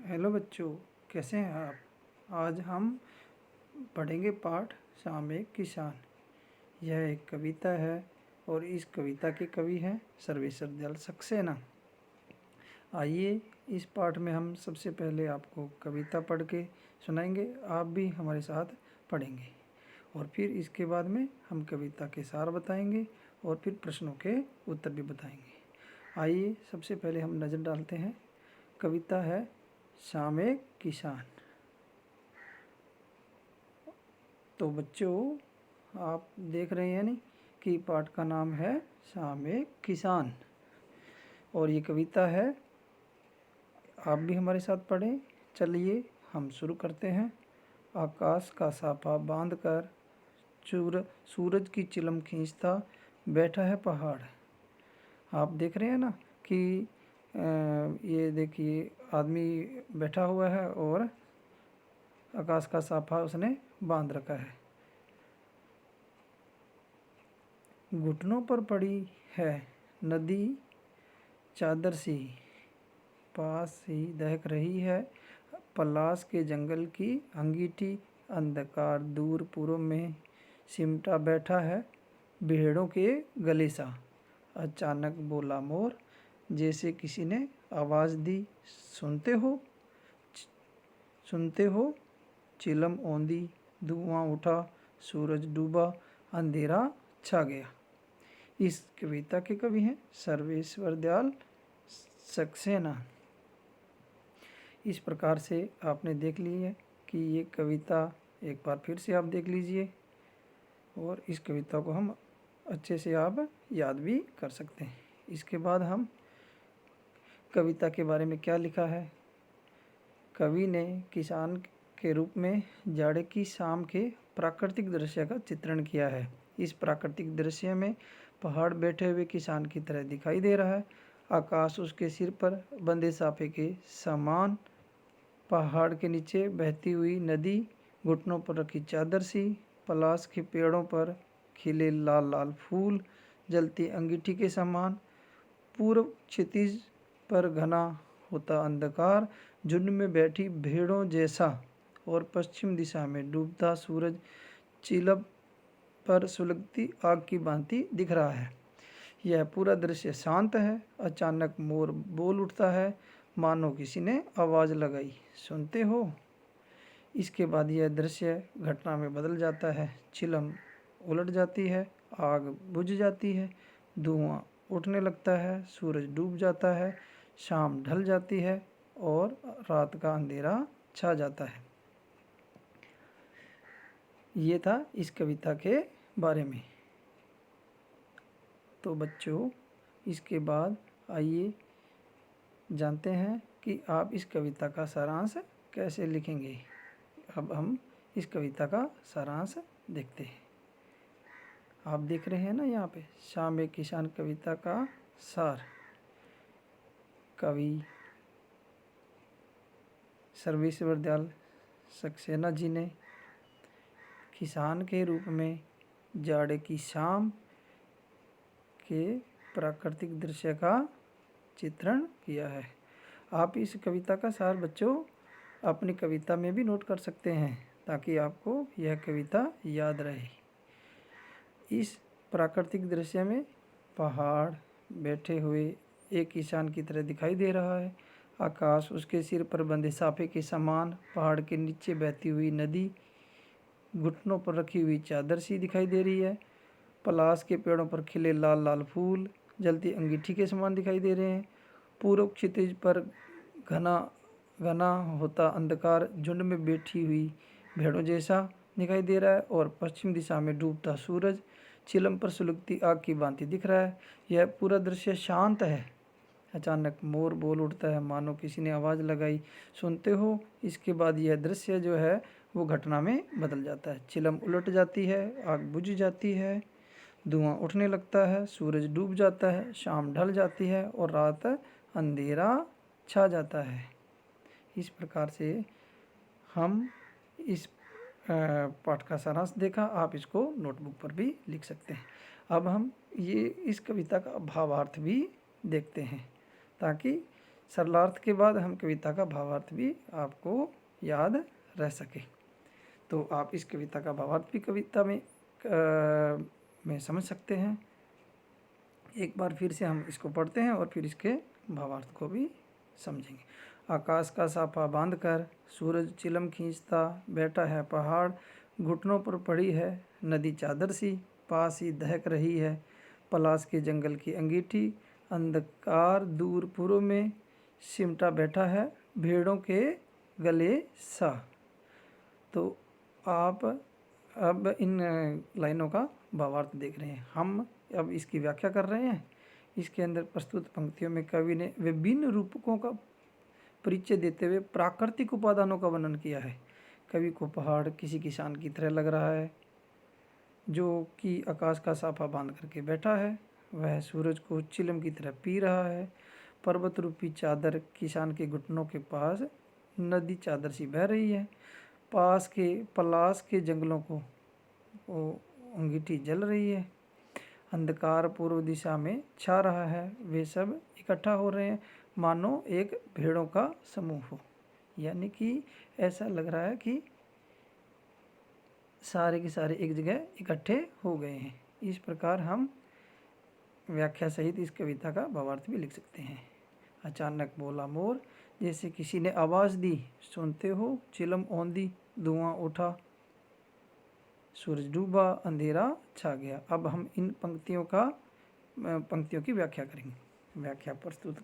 Hello बच्चों, कैसे हैं आप। आज हम पढ़ेंगे पाठ शाम एक किसान। यह एक कविता है और इस कविता के कवि हैं सर्वेश्वर दयाल सक्सेना। आइए इस पाठ में हम सबसे पहले आपको कविता पढ़ के सुनाएंगे, आप भी हमारे साथ पढ़ेंगे और फिर इसके बाद में हम कविता के सार बताएंगे और फिर प्रश्नों के उत्तर भी बताएंगे। आइए सबसे पहले हम नज़र डालते हैं। कविता है शाम एक किसान। तो बच्चों, आप देख रहे हैं नहीं कि पाठ का नाम है शाम एक किसान और ये कविता है। आप भी हमारे साथ पढ़ें। चलिए हम शुरू करते हैं। आकाश का साफा बांध कर सूरज की चिलम खींचता बैठा है पहाड़। आप देख रहे हैं ना कि ये देखिए आदमी बैठा हुआ है और आकाश का साफा उसने बांध रखा है। घुटनों पर पड़ी है नदी चादर सी, पास ही दहक रही है पलाश के जंगल की अंगीठी। अंधकार दूर पूर्व में सिमटा बैठा है भेड़ों के गले सा। अचानक बोला मोर, जैसे किसी ने आवाज़ दी, सुनते हो। चिलम औंधी, धुआं उठा, सूरज डूबा, अंधेरा छा गया। इस कविता के कवि हैं सर्वेश्वर दयाल सक्सेना। इस प्रकार से आपने देख ली है कि ये कविता एक बार फिर से आप देख लीजिए और इस कविता को हम अच्छे से आप याद भी कर सकते हैं। इसके बाद हम कविता के बारे में क्या लिखा है। कवि ने किसान के रूप में जाड़े की शाम के प्राकृतिक दृश्य का चित्रण किया है। इस प्राकृतिक दृश्य में पहाड़ बैठे हुए किसान की तरह दिखाई दे रहा है। आकाश उसके सिर पर बंधे साफे के समान, पहाड़ के नीचे बहती हुई नदी, घुटनों पर रखी चादर सी, पलाश के पेड़ों पर खिले लाल लाल फूल जलती अंगीठी के समान, पूर्व क्षितिज पर घना होता अंधकार, झुंड में बैठी भेड़ों जैसा और पश्चिम दिशा में डूबता सूरज चिलब पर सुलगती आग की भांति दिख रहा है। यह पूरा दृश्य शांत है। अचानक मोर बोल उठता है, मानो किसी ने आवाज़ लगाई, सुनते हो। इसके बाद यह दृश्य घटना में बदल जाता है। चिलम उलट जाती है, आग बुझ जाती है, धुआं उठने लगता है, सूरज डूब जाता है, शाम ढल जाती है और रात का अंधेरा छा जाता है। ये था इस कविता के बारे में। तो बच्चों, इसके बाद आइए जानते हैं कि आप इस कविता का सारांश कैसे लिखेंगे। अब हम इस कविता का सारांश देखते हैं। आप देख रहे हैं ना यहाँ पे शाम एक किसान कविता का सार। कवि सर्वेश्वर दयाल सक्सेना जी ने किसान के रूप में जाड़े की शाम के प्राकृतिक दृश्य का चित्रण किया है। आप इस कविता का सार बच्चों अपनी कविता में भी नोट कर सकते हैं ताकि आपको यह कविता याद रहे। इस प्राकृतिक दृश्य में पहाड़ बैठे हुए एक किसान की तरह दिखाई दे रहा है। आकाश उसके सिर पर बंधे साफे के समान, पहाड़ के नीचे बहती हुई नदी घुटनों पर रखी हुई चादर सी दिखाई दे रही है। पलाश के पेड़ों पर खिले लाल लाल फूल जलती अंगीठी के समान दिखाई दे रहे हैं। पूर्व क्षितिज पर घना घना होता अंधकार झुंड में बैठी हुई भेड़ों जैसा दिखाई दे रहा है और पश्चिम दिशा में डूबता सूरज चिलम पर सुलगती आग की भांति दिख रहा है। यह पूरा दृश्य शांत है। अचानक मोर बोल उठता है, मानो किसी ने आवाज़ लगाई, सुनते हो। इसके बाद यह दृश्य जो है वो घटना में बदल जाता है। चिलम उलट जाती है, आग बुझ जाती है, धुआं उठने लगता है, सूरज डूब जाता है, शाम ढल जाती है और रात अंधेरा छा जाता है। इस प्रकार से हम इस पाठ का सारांश देखा। आप इसको नोटबुक पर भी लिख सकते हैं। अब हम ये इस कविता का भावार्थ भी देखते हैं ताकि सरलार्थ के बाद हम कविता का भावार्थ भी आपको याद रह सके। तो आप इस कविता का भावार्थ भी कविता में समझ सकते हैं। एक बार फिर से हम इसको पढ़ते हैं और फिर इसके भावार्थ को भी समझेंगे। आकाश का साफा बांध कर सूरज चिलम खींचता बैठा है पहाड़, घुटनों पर पड़ी है नदी चादर सी, पास ही दहक रही है पलाश के जंगल की अंगीठी, अंधकार दूर पूर्व में सिमटा बैठा है भेड़ों के गले सा। तो आप अब इन लाइनों का भावार्थ देख रहे हैं। हम अब इसकी व्याख्या कर रहे हैं। इसके अंदर प्रस्तुत पंक्तियों में कवि ने विभिन्न रूपकों का परिचय देते हुए प्राकृतिक उपादानों का वर्णन किया है। कवि को पहाड़ किसी किसान की तरह लग रहा है जो कि आकाश का साफा बांध करके बैठा है। वह सूरज को चिलम की तरह पी रहा है। पर्वत रूपी चादर किसान के घुटनों के पास नदी चादर सी बह रही है। पास के पलाश के जंगलों को अंगीठी जल रही है। अंधकार पूर्व दिशा में छा रहा है। वे सब इकट्ठा हो रहे हैं मानो एक भेड़ों का समूह हो। यानी कि ऐसा लग रहा है कि सारे के सारे एक जगह इकट्ठे हो गए हैं। इस प्रकार हम व्याख्या सहित इस कविता का भावार्थ भी लिख सकते हैं। अचानक बोला मोर, जैसे किसी ने आवाज़ दी, सुनते हो चिलम औंधी धुआं उठा, सूरज डूबा अंधेरा छा गया। अब हम इन पंक्तियों की व्याख्या करेंगे। व्याख्या प्रस्तुत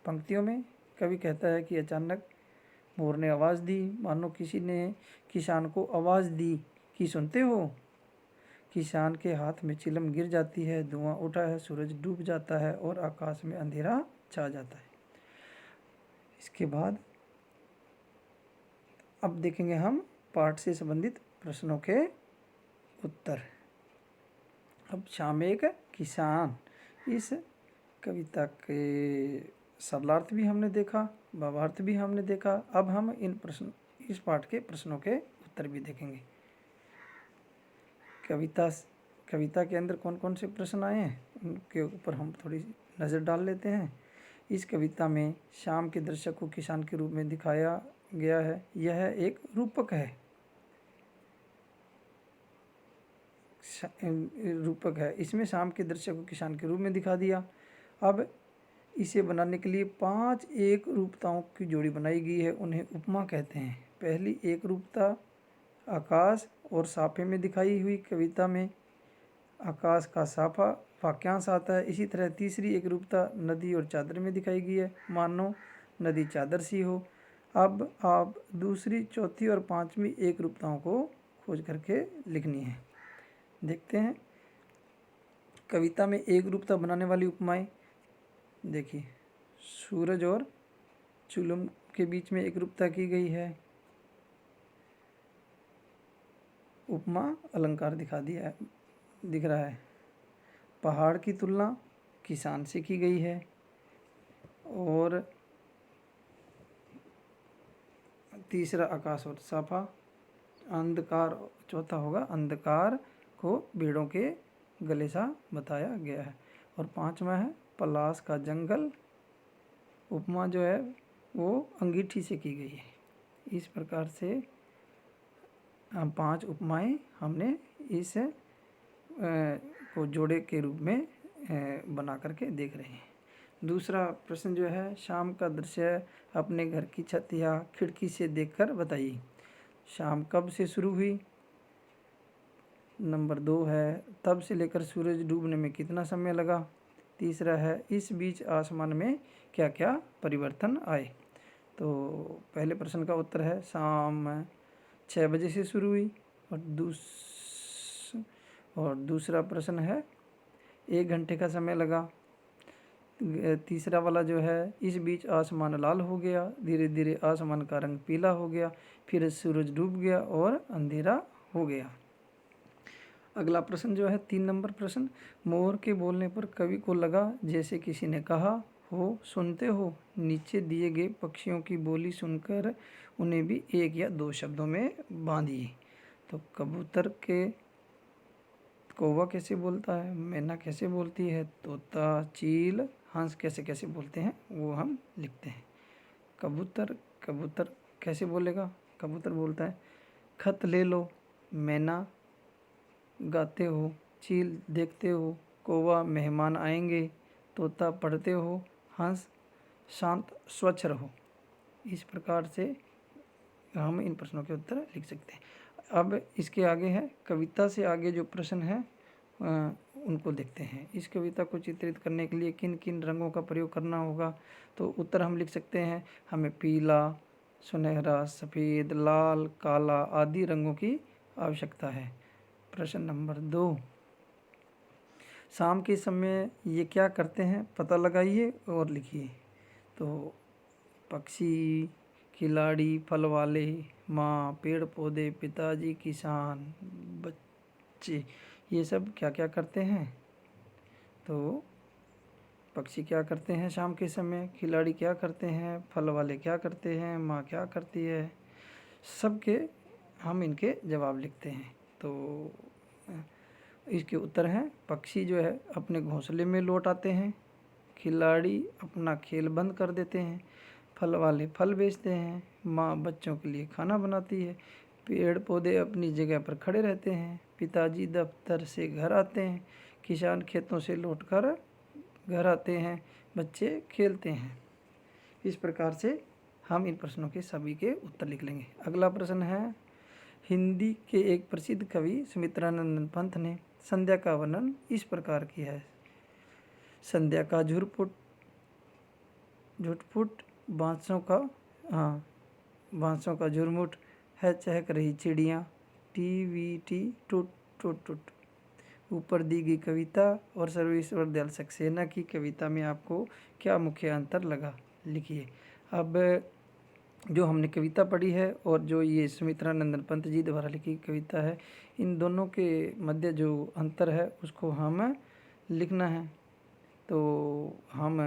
पंक्तियों में कवि कहता है कि अचानक मोर ने आवाज़ दी, मानो किसी ने किसान को आवाज़ दी कि सुनते हो। किसान के हाथ में चिलम गिर जाती है, धुआं उठा है, सूरज डूब जाता है और आकाश में अंधेरा छा जाता है। इसके बाद अब देखेंगे हम पाठ से संबंधित प्रश्नों के उत्तर। अब शाम एक किसान, इस कविता के सरलार्थ भी हमने देखा, भावार्थ भी हमने देखा। अब हम इस पाठ के प्रश्नों के उत्तर भी देखेंगे। कविता के अंदर कौन कौन से प्रश्न आए हैं उनके ऊपर हम थोड़ी नज़र डाल लेते हैं। इस कविता में शाम के दृश्य को किसान के रूप में दिखाया गया है। यह एक रूपक है। इसमें शाम के दृश्य को किसान के रूप में दिखा दिया। अब इसे बनाने के लिए 5 एक रूपताओं की जोड़ी बनाई गई है, उन्हें उपमा कहते हैं। पहली एक रूपता आकाश और साफे में दिखाई हुई। कविता में आकाश का साफा वाक्यांश आता है। इसी तरह तीसरी एक रूपता नदी और चादर में दिखाई गई है, मानो नदी चादर सी हो। अब आप दूसरी, चौथी और पांचवी एक रूपताओं को खोज करके लिखनी है। देखते हैं कविता में एक रूपता बनाने वाली उपमाएं। देखिए, सूरज और चिलम के बीच में एक रूपता की गई है। उपमा अलंकार दिख रहा है। पहाड़ की तुलना किसान से की गई है। और तीसरा आकाश और साफा। अंधकार, चौथा होगा अंधकार को भेड़ों के गले सा बताया गया है। और पांचवा है पलाश का जंगल। उपमा जो है वो अंगीठी से की गई है। इस प्रकार से 5 उपमाएं हमने इस को जोड़े के रूप में बना करके देख रहे हैं। दूसरा प्रश्न जो है, शाम का दृश्य अपने घर की छत या खिड़की से देखकर बताइए। शाम कब से शुरू हुई? नंबर 2 है, तब से लेकर सूरज डूबने में कितना समय लगा? तीसरा है, इस बीच आसमान में क्या क्या परिवर्तन आए? तो पहले प्रश्न का उत्तर है शाम 6 बजे से शुरू हुई। और दूसरा प्रश्न है 1 घंटे का समय लगा। तीसरा वाला जो है, इस बीच आसमान लाल हो गया, धीरे धीरे आसमान का रंग पीला हो गया, फिर सूरज डूब गया और अंधेरा हो गया। अगला प्रश्न जो है 3 नंबर प्रश्न, मोर के बोलने पर कवि को लगा जैसे किसी ने कहा हो, सुनते हो। नीचे दिए गए पक्षियों की बोली सुनकर उन्हें भी 1 या 2 शब्दों में बांधिए। तो कबूतर के कौवा कैसे बोलता है, मैना कैसे बोलती है, तोता, चील, हंस कैसे कैसे बोलते हैं वो हम लिखते हैं। कबूतर, कबूतर कैसे बोलेगा? कबूतर बोलता है खत ले लो, मैना गाते हो, चील देखते हो, कौवा मेहमान आएंगे, तोता पढ़ते हो, हंस शांत स्वच्छ रहो। इस प्रकार से हम इन प्रश्नों के उत्तर लिख सकते हैं। अब इसके आगे है, कविता से आगे जो प्रश्न है उनको देखते हैं। इस कविता को चित्रित करने के लिए किन किन रंगों का प्रयोग करना होगा? तो उत्तर हम लिख सकते हैं, हमें पीला, सुनहरा, सफ़ेद, लाल, काला आदि रंगों की आवश्यकता है। प्रश्न नंबर 2, शाम के समय ये क्या करते हैं? पता लगाइए और लिखिए। तो पक्षी, खिलाड़ी, फल वाले, माँ, पेड़ पौधे, पिताजी, किसान, बच्चे, ये सब क्या क्या करते हैं? तो पक्षी क्या करते हैं शाम के समय, खिलाड़ी क्या करते हैं, फल वाले क्या करते हैं, माँ क्या करती है, सबके हम इनके जवाब लिखते हैं। तो इसके उत्तर हैं, पक्षी जो है अपने घोंसले में लौट आते हैं, खिलाड़ी अपना खेल बंद कर देते हैं, फल वाले फल बेचते हैं, माँ बच्चों के लिए खाना बनाती है, पेड़ पौधे अपनी जगह पर खड़े रहते हैं, पिताजी दफ्तर से घर आते हैं, किसान खेतों से लौटकर घर आते हैं, बच्चे खेलते हैं। इस प्रकार से हम इन प्रश्नों के सभी के उत्तर लिख लेंगे। अगला प्रश्न है, हिंदी के एक प्रसिद्ध कवि सुमित्रानंद पंत ने संध्या का वर्णन इस प्रकार किया है। संध्या का झुरपुट झुटपुट, बांसों का झुरमुट है, चहक रही चिड़ियाँ, टी टूट टूट टूट। ऊपर दी गई कविता और सर्वेश्वर दयाल सक्सेना की कविता में आपको क्या मुख्य अंतर लगा? लिखिए। अब जो हमने कविता पढ़ी है और जो ये सुमित्रानंदन पंत जी द्वारा लिखी कविता है, इन दोनों के मध्य जो अंतर है उसको हम लिखना है। तो हम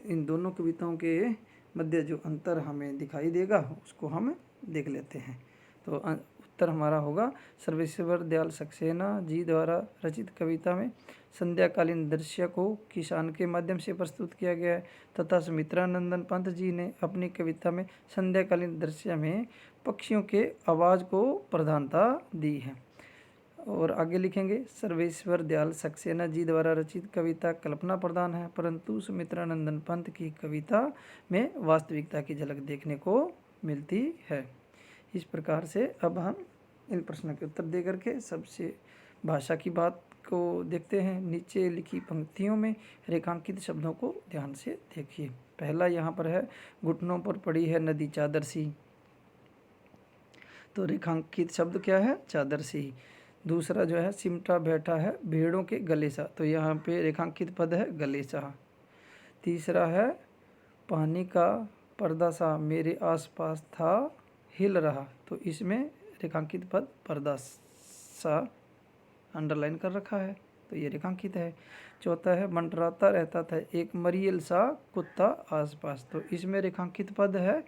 इन दोनों कविताओं के मध्य जो अंतर हमें दिखाई देगा उसको हम देख लेते हैं। तो उत्तर हमारा होगा, सर्वेश्वर दयाल सक्सेना जी द्वारा रचित कविता में संध्याकालीन दृश्य को किसान के माध्यम से प्रस्तुत किया गया है, तथा सुमित्रानंदन पंत जी ने अपनी कविता में संध्याकालीन दृश्य में पक्षियों के आवाज़ को प्रधानता दी है। और आगे लिखेंगे, सर्वेश्वर दयाल सक्सेना जी द्वारा रचित कविता कल्पना प्रधान है, परंतु सुमित्रानंदन पंत की कविता में वास्तविकता की झलक देखने को मिलती है। इस प्रकार से अब हम इन प्रश्नों के उत्तर दे करके सबसे भाषा की बात को देखते हैं। नीचे लिखी पंक्तियों में रेखांकित शब्दों को ध्यान से देखिए। पहला यहाँ पर है, घुटनों पर पड़ी है नदी चादर सी। तो रेखांकित शब्द क्या है? चादर सी। दूसरा जो है, सिमटा बैठा है भेड़ों के गले सा। तो यहाँ पे रेखांकित पद है गले सा। तीसरा है, पानी का पर्दा सा मेरे आसपास था हिल रहा। तो इसमें रेखांकित पद पर्दा सा अंडरलाइन कर रखा है, तो ये रेखांकित है। चौथा है, मंडराता रहता था एक मरियल सा कुत्ता आसपास। तो इसमें रेखांकित पद है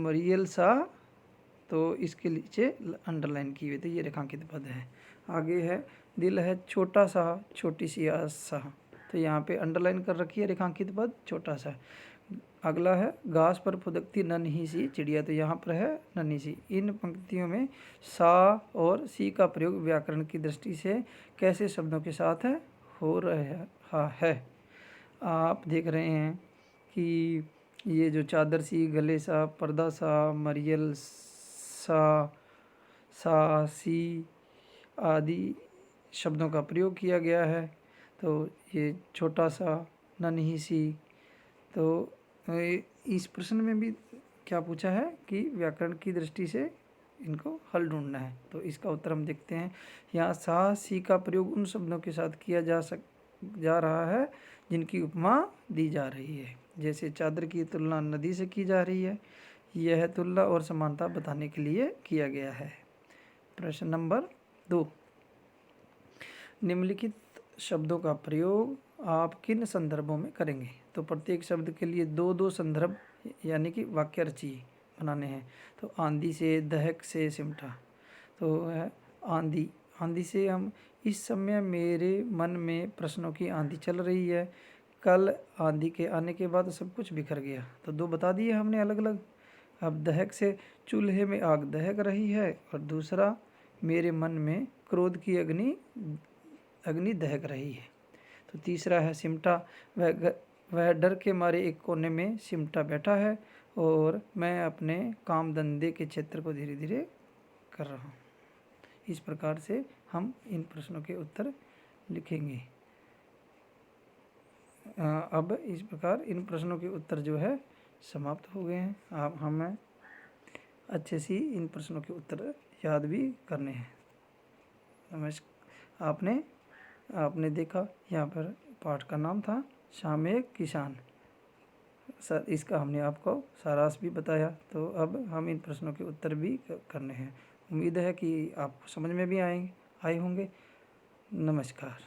मरियल सा, तो इसके नीचे अंडरलाइन की हुई, तो ये रेखांकित पद है। आगे है, दिल है छोटा सा छोटी सी आशा। तो यहाँ पे अंडरलाइन कर रखी है रेखांकित पद छोटा सा। अगला है, घास पर फुदकती नन्ही सी चिड़िया। तो यहाँ पर है नन्ही सी। इन पंक्तियों में सा और सी का प्रयोग व्याकरण की दृष्टि से कैसे शब्दों के साथ हो रहा है? आप देख रहे हैं कि ये जो चादर सी, गले सा, पर्दा सा, मरियल सा, सी आदि शब्दों का प्रयोग किया गया है। तो ये छोटा सा, नन्ही सी। तो इस प्रश्न में भी क्या पूछा है कि व्याकरण की दृष्टि से इनको हल ढूंढना है। तो इसका उत्तर हम देखते हैं। यहाँ सा सी का प्रयोग उन शब्दों के साथ किया जा रहा है जिनकी उपमा दी जा रही है। जैसे चादर की तुलना नदी से की जा रही है, यह तुलना और समानता बताने के लिए किया गया है। प्रश्न नंबर 2, निम्नलिखित शब्दों का प्रयोग आप किन संदर्भों में करेंगे? तो प्रत्येक शब्द के लिए दो दो संदर्भ यानी कि वाक्य रचिए बनाने हैं। तो आंधी से, दहक से, सिमटा। तो है आंधी। आंधी से हम, इस समय मेरे मन में प्रश्नों की आंधी चल रही है। कल आंधी के आने के बाद सब कुछ बिखर गया। तो दो बता दिए हमने अलग अलग। अब दहक से चूल्हे में आग दहक रही है, और दूसरा मेरे मन में क्रोध की अग्नि दहक रही है। तो तीसरा है सिमटा, वह डर के मारे एक कोने में सिमटा बैठा है, और मैं अपने काम धंधे के क्षेत्र को धीरे धीरे कर रहा हूँ। इस प्रकार से हम इन प्रश्नों के उत्तर लिखेंगे। अब इस प्रकार इन प्रश्नों के उत्तर जो है समाप्त हो गए हैं। अब हमें अच्छे से इन प्रश्नों के उत्तर याद भी करने हैं। नमस्कार। आपने देखा यहाँ पर पाठ का नाम था शाम एक किसान। सर इसका हमने आपको सारांश भी बताया। तो अब हम इन प्रश्नों के उत्तर भी करने हैं। उम्मीद है कि आपको समझ में भी आए होंगे। नमस्कार।